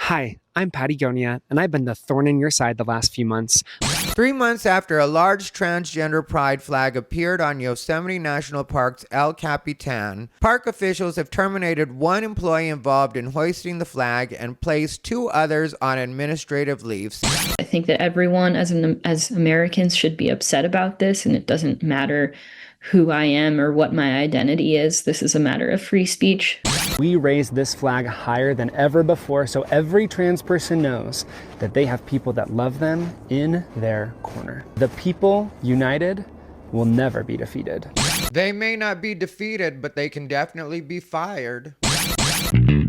Hi, I'm Pattie Gonia, and I've been the thorn in your side the last few months. 3 months after a large transgender pride flag appeared on Yosemite National Park's El Capitan, park officials have terminated one employee involved in hoisting the flag and placed 2 others on administrative leaves. I think that everyone as Americans should be upset about this, and it doesn't matter who I am or what my identity is. This is a matter of free speech. We raised this flag higher than ever before so every trans person knows that they have people that love them in their corner. The people united will never be defeated. They may not be defeated, but they can definitely be fired.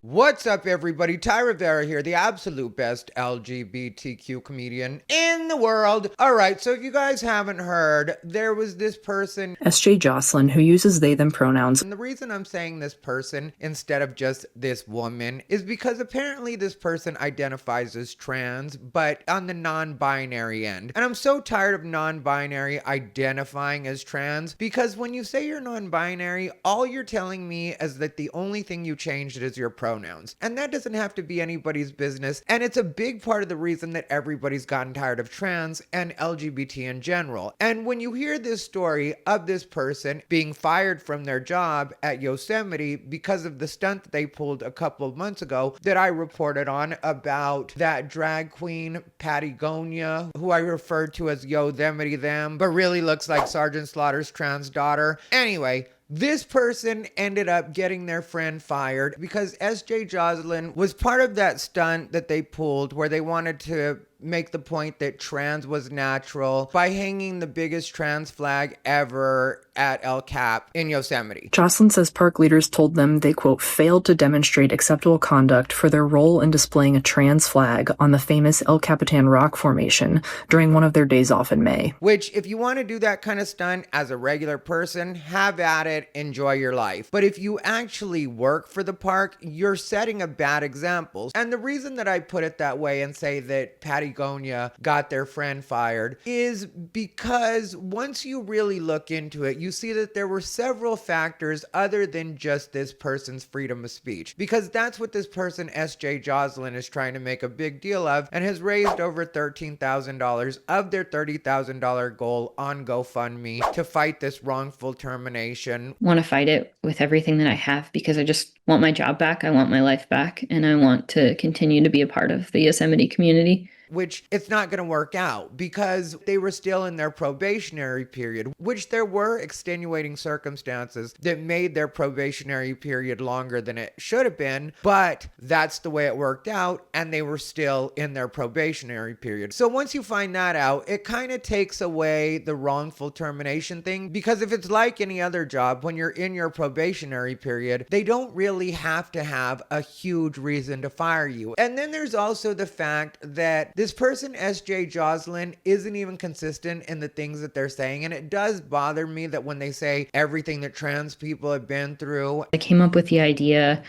What's up, everybody? Ty Rivera here, the absolute best LGBTQ comedian in the world. All right, so if you guys haven't heard, there was this person, SJ Joslin, who uses they, them pronouns. And the reason I'm saying this person instead of just this woman is because apparently this person identifies as trans, but on the non-binary end. And I'm so tired of non-binary identifying as trans, because when you say you're non-binary, all you're telling me is that the only thing you changed is your pronouns. And that doesn't have to be anybody's business. And it's a big part of the reason that everybody's gotten tired of trans and LGBT in general. And when you hear this story of this person being fired from their job at Yosemite because of the stunt that they pulled a couple of months ago that I reported on about that drag queen, Pattie Gonia, who I referred to as Yosemite them, but really looks like Sergeant Slaughter's trans daughter. Anyway, this person ended up getting their friend fired because SJ Joslin was part of that stunt that they pulled where they wanted to make the point that trans was natural by hanging the biggest trans flag ever at El Cap in Yosemite. Joslin says park leaders told them they, quote, failed to demonstrate acceptable conduct for their role in displaying a trans flag on the famous El Capitan rock formation during one of their days off in May. Which, if you want to do that kind of stunt as a regular person, have at it, enjoy your life. But if you actually work for the park, you're setting a bad example. And the reason that I put it that way and say that Pattie Gonia got their friend fired is because once you really look into it, you see that there were several factors other than just this person's freedom of speech. Because that's what this person, SJ Joslin, is trying to make a big deal of and has raised over $13,000 of their $30,000 goal on GoFundMe to fight this wrongful termination. I want to fight it with everything that I have because I just want my job back. I want my life back, and I want to continue to be a part of the Yosemite community. Which it's not going to work out because they were still in their probationary period, which there were extenuating circumstances that made their probationary period longer than it should have been, but that's the way it worked out, and they were still in their probationary period. So once you find that out, it kind of takes away the wrongful termination thing, because if it's like any other job, when you're in your probationary period, they don't really have to have a huge reason to fire you. And then there's also the fact that this person, SJ Joslin, isn't even consistent in the things that they're saying. And it does bother me that when they say everything that trans people have been through. I came up with the idea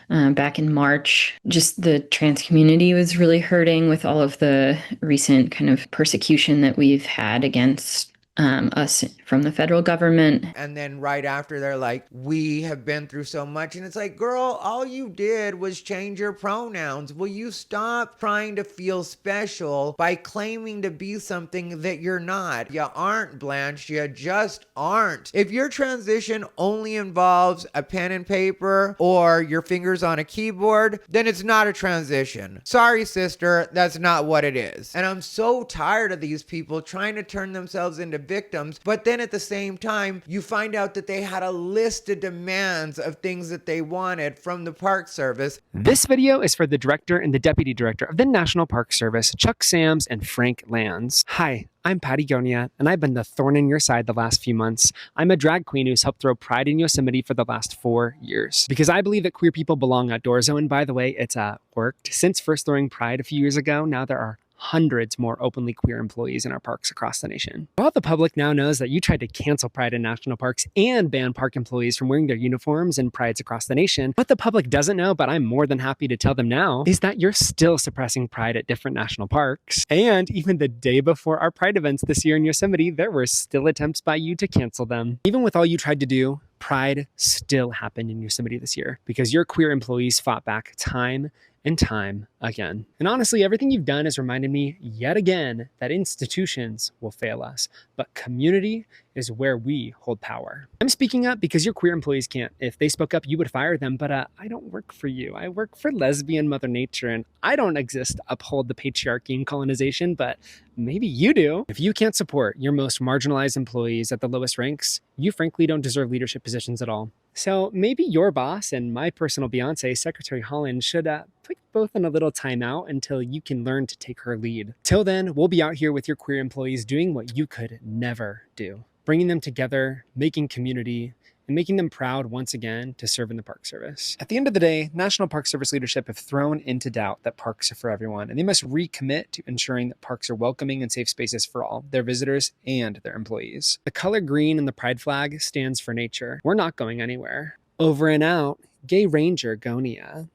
back in March. Just the trans community was really hurting with all of the recent kind of persecution that we've had against us from the federal government. And then right after they're like, we have been through so much. And it's like, girl, all you did was change your pronouns. Will you stop trying to feel special by claiming to be something that you're not? You aren't, Blanche. You just aren't. If your transition only involves a pen and paper or your fingers on a keyboard, then it's not a transition. Sorry, sister, that's not what it is. And I'm so tired of these people trying to turn themselves into victims, but then at the same time, you find out that they had a list of demands of things that they wanted from the Park Service. This video is for the director and the deputy director of the National Park Service, Chuck Sams and Frank Lands. Hi, I'm Pattie Gonia, and I've been the thorn in your side the last few months. I'm a drag queen who's helped throw pride in Yosemite for the last 4 years. Because I believe that queer people belong outdoors. Oh, and by the way, it's worked. Since first throwing pride a few years ago, now there are hundreds more openly queer employees in our parks across the nation. While the public now knows that you tried to cancel Pride in national parks and ban park employees from wearing their uniforms in prides across the nation, what the public doesn't know, but I'm more than happy to tell them now, is that you're still suppressing Pride at different national parks. And even the day before our Pride events this year in Yosemite, there were still attempts by you to cancel them. Even with all you tried to do, Pride still happened in Yosemite this year because your queer employees fought back time and time again. And honestly, everything you've done has reminded me yet again that institutions will fail us, but community is where we hold power. I'm speaking up because your queer employees can't. If they spoke up, you would fire them, but I don't work for you. I work for lesbian Mother Nature, and I don't exist to uphold the patriarchy and colonization, but maybe you do. If you can't support your most marginalized employees at the lowest ranks, you frankly don't deserve leadership positions at all. So maybe your boss and my personal Beyonce, Secretary Holland, should put you both in a little timeout until you can learn to take her lead. Till then, we'll be out here with your queer employees doing what you could never do, bringing them together, making community, and making them proud once again to serve in the Park Service. At the end of the day, National Park Service leadership have thrown into doubt that parks are for everyone, and they must recommit to ensuring that parks are welcoming and safe spaces for all, their visitors and their employees. The color green in the pride flag stands for nature. We're not going anywhere. Over and out, Gay Ranger Gonia.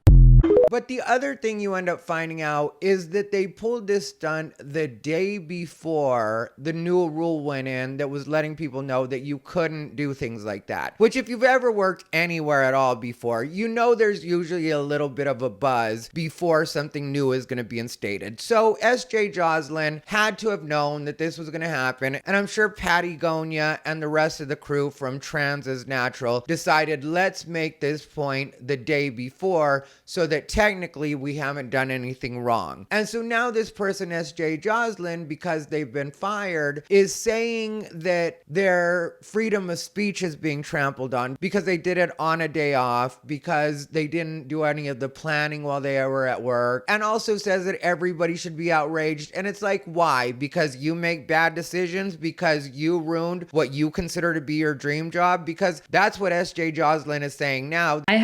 But the other thing you end up finding out is that they pulled this stunt the day before the new rule went in that was letting people know that you couldn't do things like that. Which, if you've ever worked anywhere at all before, you know there's usually a little bit of a buzz before something new is going to be instated. So SJ Joslin had to have known that this was going to happen, and I'm sure Pattie Gonia and the rest of the crew from Trans is Natural decided, let's make this point the day before so that technically we haven't done anything wrong. And so now this person, SJ Joslin, because they've been fired, is saying that their freedom of speech is being trampled on because they did it on a day off, because they didn't do any of the planning while they were at work, and also says that everybody should be outraged. And it's like, why? Because you make bad decisions? Because you ruined what you consider to be your dream job? Because that's what SJ Joslin is saying now. I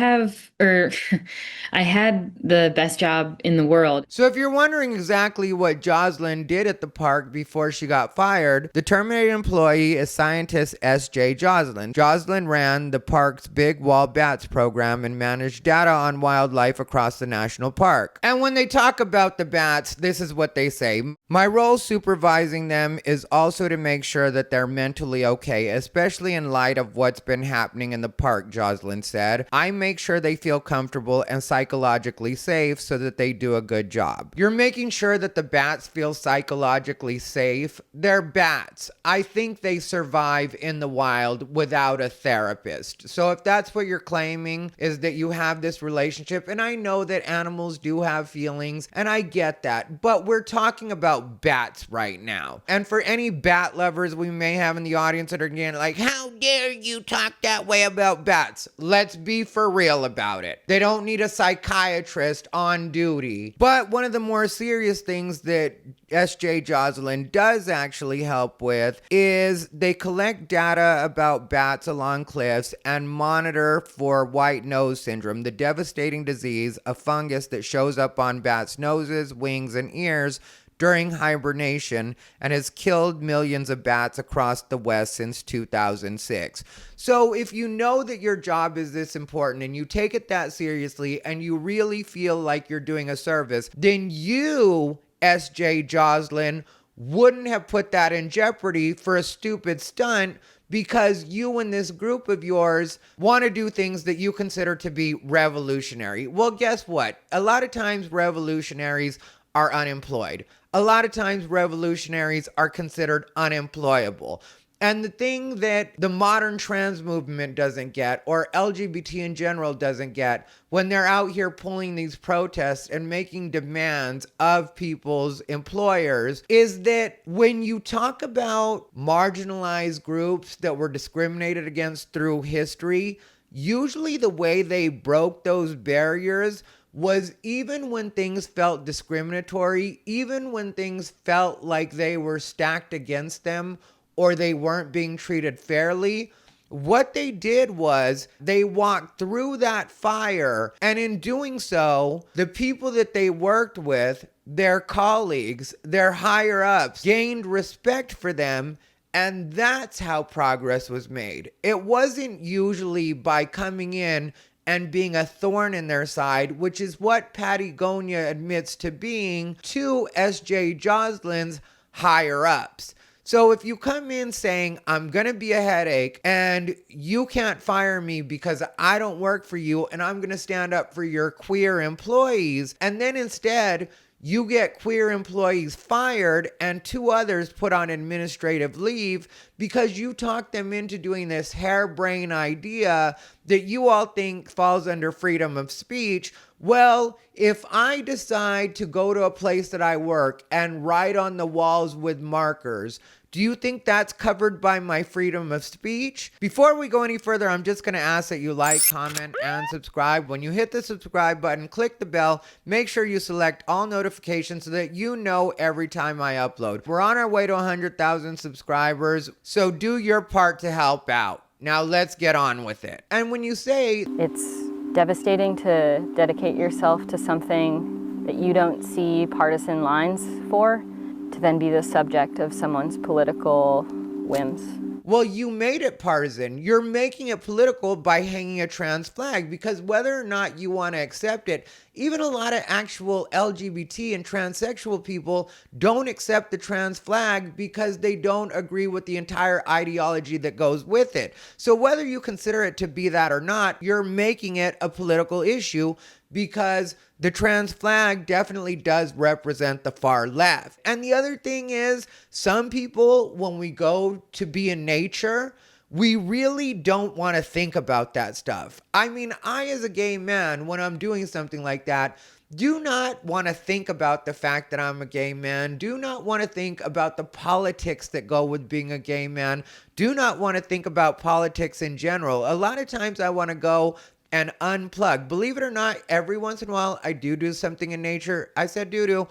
had the best job in the world. So if you're wondering exactly what Joslin did at the park before she got fired, the terminated employee is scientist SJ Joslin. Joslin ran the park's Big Wall Bats program and managed data on wildlife across the national park. And when they talk about the bats, this is what they say. My role supervising them is also to make sure that they're mentally okay, especially in light of what's been happening in the park, Joslin said. I make sure they feel comfortable and psychologically safe so that they do a good job. You're making sure that the bats feel psychologically safe. They're bats. I think they survive in the wild without a therapist. So if that's what you're claiming, is that you have this relationship, and I know that animals do have feelings, and I get that, but we're talking about bats right now. And for any bat lovers we may have in the audience that are getting like, how dare you talk that way about bats? Let's be for real about it. They don't need a psychiatrist on duty. But one of the more serious things that SJ Joslin does actually help with is they collect data about bats along cliffs and monitor for white nose syndrome, the devastating disease, a fungus that shows up on bats' noses, wings, and ears during hibernation and has killed millions of bats across the West since 2006. So if you know that your job is this important and you take it that seriously and you really feel like you're doing a service, then you, SJ Joslin, wouldn't have put that in jeopardy for a stupid stunt because you and this group of yours want to do things that you consider to be revolutionary. Well, guess what? A lot of times revolutionaries are unemployed. A lot of times revolutionaries are considered unemployable. And the thing that the modern trans movement doesn't get, or LGBT in general doesn't get, when they're out here pulling these protests and making demands of people's employers, is that when you talk about marginalized groups that were discriminated against through history, usually the way they broke those barriers was even when things felt discriminatory, even when things felt like they were stacked against them or they weren't being treated fairly, what they did was they walked through that fire, and in doing so, the people that they worked with, their colleagues, their higher ups, gained respect for them. And that's how progress was made. It wasn't usually by coming in and being a thorn in their side, which is what Pattie Gonia admits to being to SJ Joslin's higher ups. So if you come in saying, I'm going to be a headache and you can't fire me because I don't work for you and I'm going to stand up for your queer employees, and then instead you get queer employees fired and 2 others put on administrative leave because you talked them into doing this harebrained idea that you all think falls under freedom of speech. Well, if I decide to go to a place that I work and write on the walls with markers, do you think that's covered by my freedom of speech? Before we go any further, I'm just going to ask that you like, comment, and subscribe. When you hit the subscribe button, click the bell. Make sure you select all notifications so that you know every time I upload. We're on our way to 100,000 subscribers, so do your part to help out. Now let's get on with it. And when you say it's devastating to dedicate yourself to something that you don't see partisan lines for, to then be the subject of someone's political whims. Well, you made it partisan. You're making it political by hanging a trans flag, because whether or not you want to accept it, even a lot of actual LGBT and transsexual people don't accept the trans flag because they don't agree with the entire ideology that goes with it. So whether you consider it to be that or not, you're making it a political issue, because the trans flag definitely does represent the far left. And the other thing is, some people, when we go to be in nature, we really don't want to think about that stuff. I mean, I as a gay man, when I'm doing something like that, do not want to think about the fact that I'm a gay man. Do not want to think about the politics that go with being a gay man. Do not want to think about politics in general. A lot of times I want to go and unplug. Believe it or not, every once in a while I do something in nature. I said doo-doo.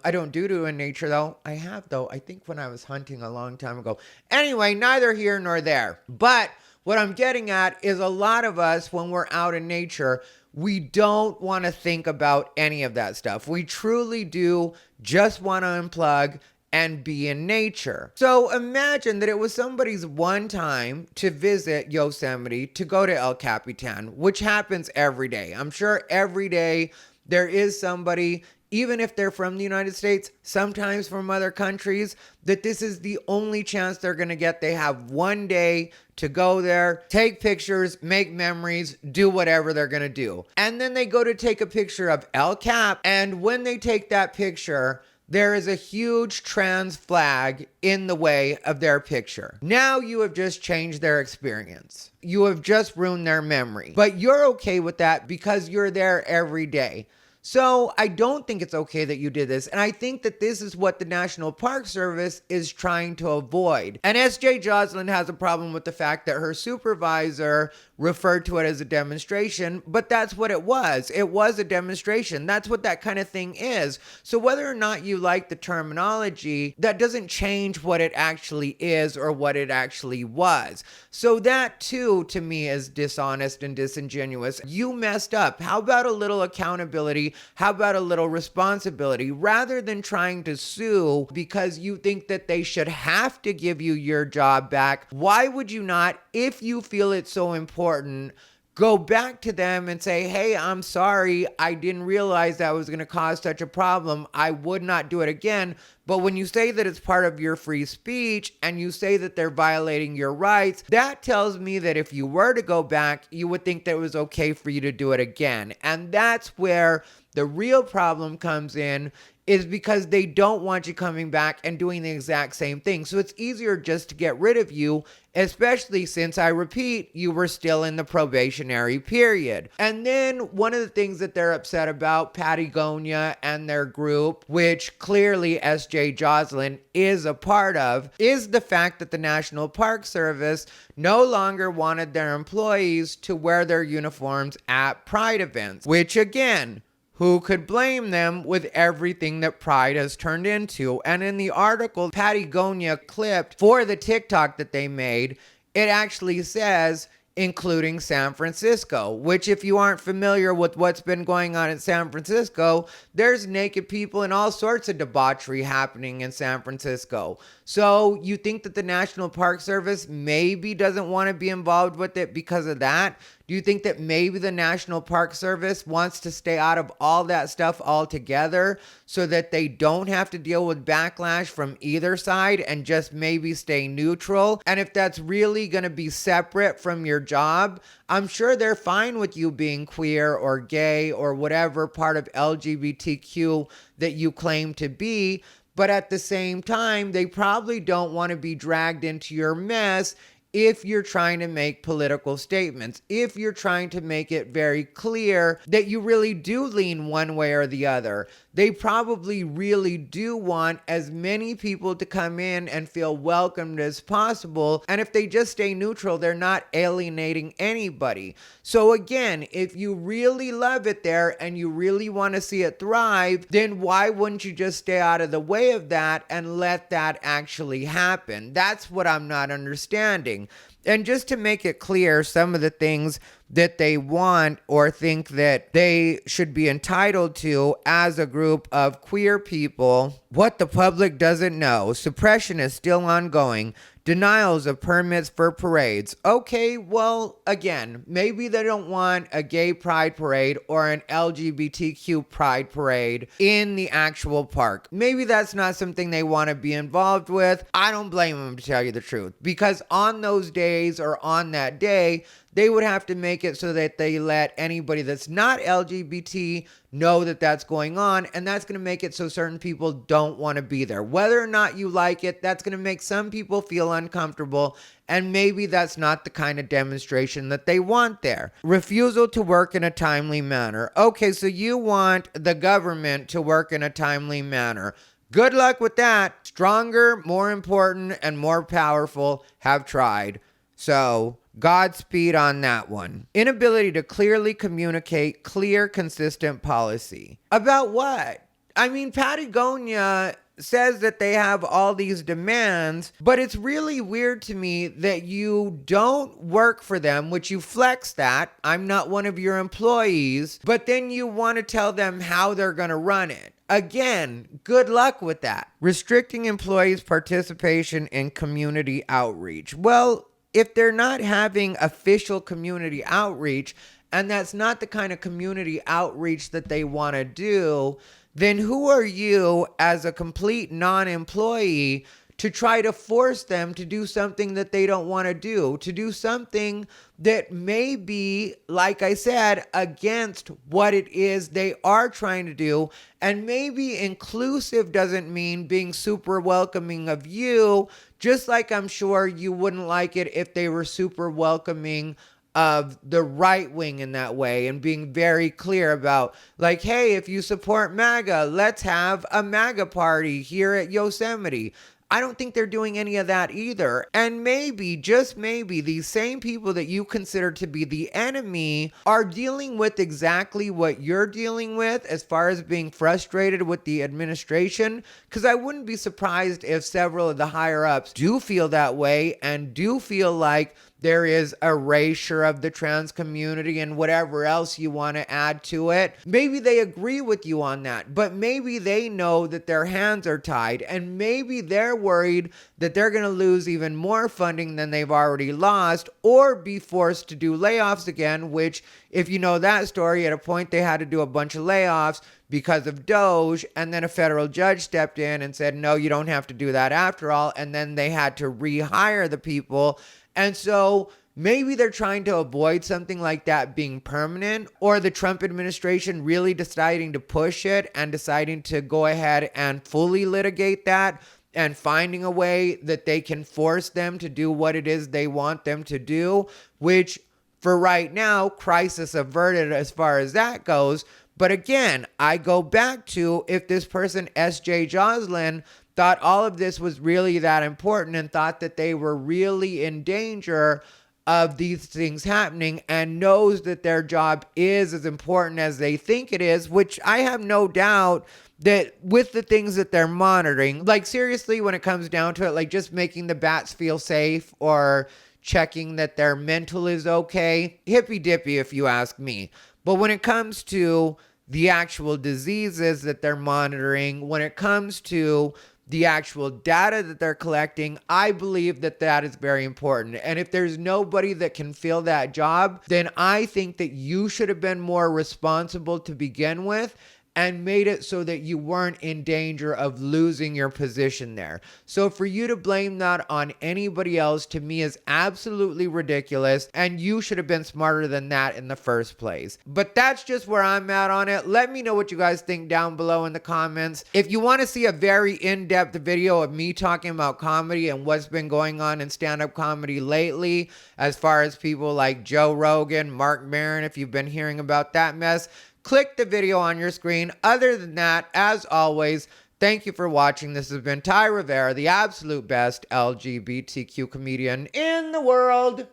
I don't doo-doo in nature though. I have though. I think when I was hunting a long time ago. Anyway, neither here nor there. But what I'm getting at is, a lot of us, when we're out in nature, we don't want to think about any of that stuff. We truly do just want to unplug and be in nature. So imagine that it was somebody's one time to visit Yosemite, to go to El Capitan, which happens every day. I'm sure every day there is somebody, even if they're from the United States, sometimes from other countries, that this is the only chance they're gonna get. They have one day to go there, take pictures, make memories, do whatever they're gonna do. And then they go to take a picture of El Cap, and when they take that picture, there is a huge trans flag in the way of their picture. Now you have just changed their experience. You have just ruined their memory. But you're okay with that because you're there every day. So I don't think it's okay that you did this. And I think that this is what the National Park Service is trying to avoid. And SJ Joslin has a problem with the fact that her supervisor referred to it as a demonstration, but that's what it was. It was a demonstration. That's what that kind of thing is. So whether or not you like the terminology, that doesn't change what it actually is or what it actually was. So that too, to me, is dishonest and disingenuous. You messed up. How about a little accountability? How about a little responsibility? Rather than trying to sue because you think that they should have to give you your job back, why would you not, if you feel it's so important, go back to them and say, hey, I'm sorry. I didn't realize that was going to cause such a problem. I would not do it again. But when you say that it's part of your free speech and you say that they're violating your rights, that tells me that if you were to go back, you would think that it was okay for you to do it again. And that's where the real problem comes in, is because they don't want you coming back and doing the exact same thing. So it's easier just to get rid of you, especially since, I repeat, you were still in the probationary period. And then one of the things that they're upset about, Pattie Gonia and their group, which clearly SJ Joslin is a part of, is the fact that the National Park Service no longer wanted their employees to wear their uniforms at Pride events, which again, who could blame them with everything that Pride has turned into? And in the article Pattie Gonia clipped for the TikTok that they made, it actually says, including San Francisco, which, if you aren't familiar with what's been going on in San Francisco, there's naked people and all sorts of debauchery happening in San Francisco. So you think that the National Park Service maybe doesn't want to be involved with it because of that? Do you think that maybe the National Park Service wants to stay out of all that stuff altogether so that they don't have to deal with backlash from either side and just maybe stay neutral? And if that's really going to be separate from your job, I'm sure they're fine with you being queer or gay or whatever part of LGBTQ that you claim to be. But at the same time, they probably don't want to be dragged into your mess if you're trying to make political statements, if you're trying to make it very clear that you really do lean one way or the other. They probably really do want as many people to come in and feel welcomed as possible. And if they just stay neutral, they're not alienating anybody. So again, if you really love it there and you really want to see it thrive, then why wouldn't you just stay out of the way of that and let that actually happen? That's what I'm not understanding. And just to make it clear, some of the things that they want or think that they should be entitled to as a group of queer people. What the public doesn't know: suppression is still ongoing. Denials of permits for parades. Okay, well, again, maybe they don't want a gay pride parade or an LGBTQ pride parade in the actual park. Maybe that's not something they want to be involved with. I don't blame them, to tell you the truth, because on those days or on that day, they would have to make it so that they let anybody that's not LGBT know that that's going on, and that's going to make it so certain people don't want to be there. Whether or not you like it, that's going to make some people feel uncomfortable, and maybe that's not the kind of demonstration that they want there. Refusal to work in a timely manner. Okay, so you want the government to work in a timely manner. Good luck with that. Stronger, more important, and more powerful have tried. So Godspeed on that one. Inability to clearly communicate clear, consistent policy. About what? I mean, Pattie Gonia says that they have all these demands, but it's really weird to me that you don't work for them, which you flex that. I'm not one of your employees, but then you want to tell them how they're going to run it. Again, good luck with that. Restricting employees' participation in community outreach. Well, if they're not having official community outreach, and that's not the kind of community outreach that they want to do, then who are you as a complete non-employee to try to force them to do something that they don't want to do something that may be, like I said, against what it is they are trying to do. And maybe inclusive doesn't mean being super welcoming of you, just like I'm sure you wouldn't like it if they were super welcoming of the right wing in that way, and being very clear about, like, hey, if you support MAGA, let's have a MAGA party here at Yosemite. I don't think they're doing any of that either. And maybe, just maybe, these same people that you consider to be the enemy are dealing with exactly what you're dealing with as far as being frustrated with the administration. Because I wouldn't be surprised if several of the higher ups do feel that way and do feel like there is erasure of the trans community and whatever else you want to add to it. Maybe they agree with you on that, but maybe they know that their hands are tied, and maybe they're worried that they're going to lose even more funding than they've already lost, or be forced to do layoffs again, which, if you know that story, at a point they had to do a bunch of layoffs because of Doge, and then a federal judge stepped in and said, no, you don't have to do that after all, and then they had to rehire the people. And so maybe they're trying to avoid something like that being permanent, or the Trump administration really deciding to push it and deciding to go ahead and fully litigate that and finding a way that they can force them to do what it is they want them to do, which for right now, crisis averted as far as that goes. But again, I go back to, if this person, SJ Joslin, thought all of this was really that important and thought that they were really in danger of these things happening, and knows that their job is as important as they think it is, which I have no doubt that with the things that they're monitoring, like seriously, when it comes down to it, like just making the bats feel safe or checking that their mental is okay, hippy dippy if you ask me. But when it comes to the actual diseases that they're monitoring, when it comes to the actual data that they're collecting, I believe that that is very important. And if there's nobody that can fill that job, then I think that you should have been more responsible to begin with and made it so that you weren't in danger of losing your position there. So for you to blame that on anybody else, to me, is absolutely ridiculous, and you should have been smarter than that in the first place. But that's just where I'm at on it. Let me know what you guys think down below in the comments. If you want to see a very in-depth video of me talking about comedy and what's been going on in stand-up comedy lately, as far as people like Joe Rogan, Mark Maron, if you've been hearing about that mess, click the video on your screen. Other than that, as always, thank you for watching. This has been Ty Rivera, the absolute best LGBTQ comedian in the world.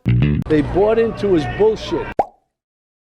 They bought into his bullshit.